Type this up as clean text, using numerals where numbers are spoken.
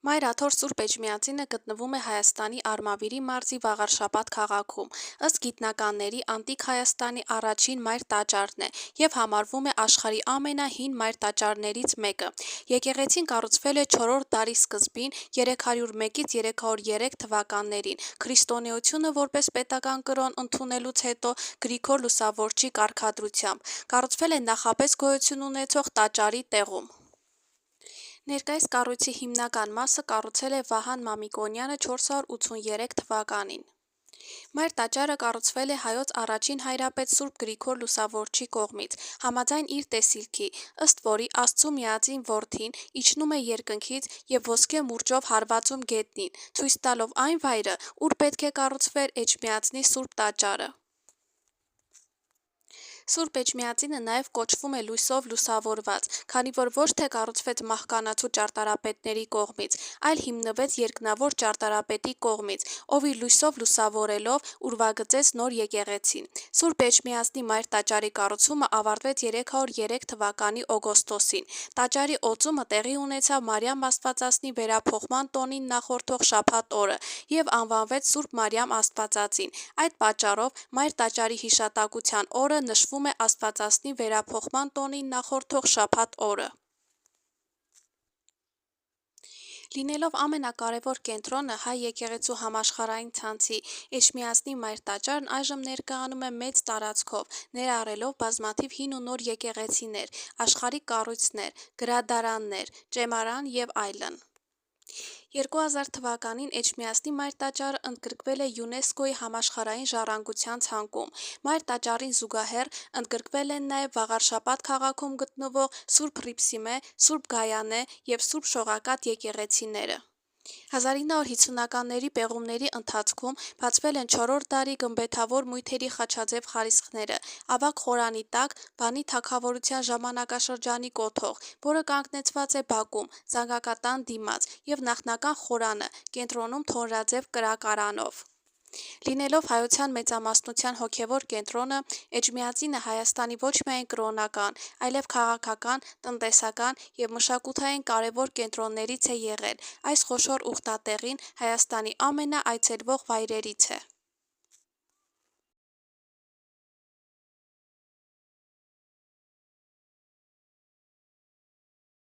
Մայրաթոր Սուրբ Էջմիածինը գտնվում է Հայաստանի Արմավիրի մարզի Վաղարշապատ քաղաքում, ըստ գիտնականների Անտիկ Հայաստանի առաջին մայր տաճարն է և համարվում է աշխարհի ամենահին մայր տաճարներից մեկը։ Եկեղեցին կառուցվել է 4-րդ դարի սկզբին 301-303 թվականներին, քրիստոնեությունը որպես պետական կրոն ընդունելուց հետո Գրիգոր Լուսավորչի կարգադրությամբ, կառուցվել է նախապես գոյություն ունեցող տաճարի տեղում։ Ներկայիս կառույցի հիմնական մասը կառուցել է Վահան Մամիկոնյանը 483 թվականին։ Մայր տաճարը կառուցվել է հայոց առաջին հայրապետ Սուրբ Գրիգոր Լուսավորչի կողմից, համաձայն իր տեսիլքի, ըստ որի Աստծու միածին որդին իջնում է երկնքից և ոսկե մուրճով հարվածում գետնին, ցույց տալով այն վայրը, ուր պետք է կառուցվեր Էջմիածնի Սուրբ տաճարը։ Սուրբ Էջմիածինը նաև կոչվում է լույսով լուսավորված, քանի որ ոչ թե կառուցվեց մահկանացու ճարտարապետների կողմից, այլ հիմնվեց երկնավոր ճարտարապետի կողմից, ով իր լույսով լուսավորելով ուրվագծեց նոր եկեղեցին։ Սուրբ Էջմիածնի մայր տաճարի կառուցումը ավարտվեց 303 թվականի օգոստոսին։ Տաճարի օծումը տեղի ունեցավ Մարիամ Աստվածածնի վերափոխման տոնին նախորդող շաբաթ օրը և անվանվեց Սուրբ Մարիամ Աստվածածին։ Այդ պատճառով մայր տաճարի հիշատակության օրը նշվում է Աստվածածնի վերափոխման տոնին նախորդող շաբաթ օրը։ Լինելով ամենակարևոր կենտրոնը հայ եկեղեցու համաշխարհային ցանցի, Էջմիածնի մայր տաճարն այժմ ներկայանում է մեծ տարածքով, ներառելով բազմաթիվ հին ու նոր եկեղեցիներ, աշխարհիկ կառույցներ, գրադարաններ, ճեմարան և այլն։ 2000 թվականին Էջմիածնի մայր տաճարը ընդգրկվել է ՅՈՒՆԵՍԿՕ-ի համաշխարհային ժառանգության ցանկում։ Մայր տաճարին զուգահեռ ընդգրկվել են նաև Վաղարշապատ քաղաքում գտնվող Սուրբ Հռիփսիմե, Սուրբ Գայանե և Սուրբ Շողակաթ եկեղեցիները։ 1950-ականների պեղումների ընթացքում բացվել են 4-րդ դարի գմբեթավոր մույթերի խաչաձև խարիսխները, ավագ խորանի տակ Բանի թագավորության ժամանակաշրջանի կոթող, որը կանգնեցված է բակում, զանգակատան դիմաց, և նախնական խորանը, կենտրոնում թոնրաձև կրակարանով։ Լինելով հայության մեծամասնության հոգևոր կենտրոնը, Էջմիածինը Հայաստանի ոչ միայն կրոնական, այլև քաղաքական, տնտեսական և մշակութային կարևոր կենտրոններից է եղել, այս խոշոր ուխտատեղին Հայաստանի ամենաայցելվող վայրերից է։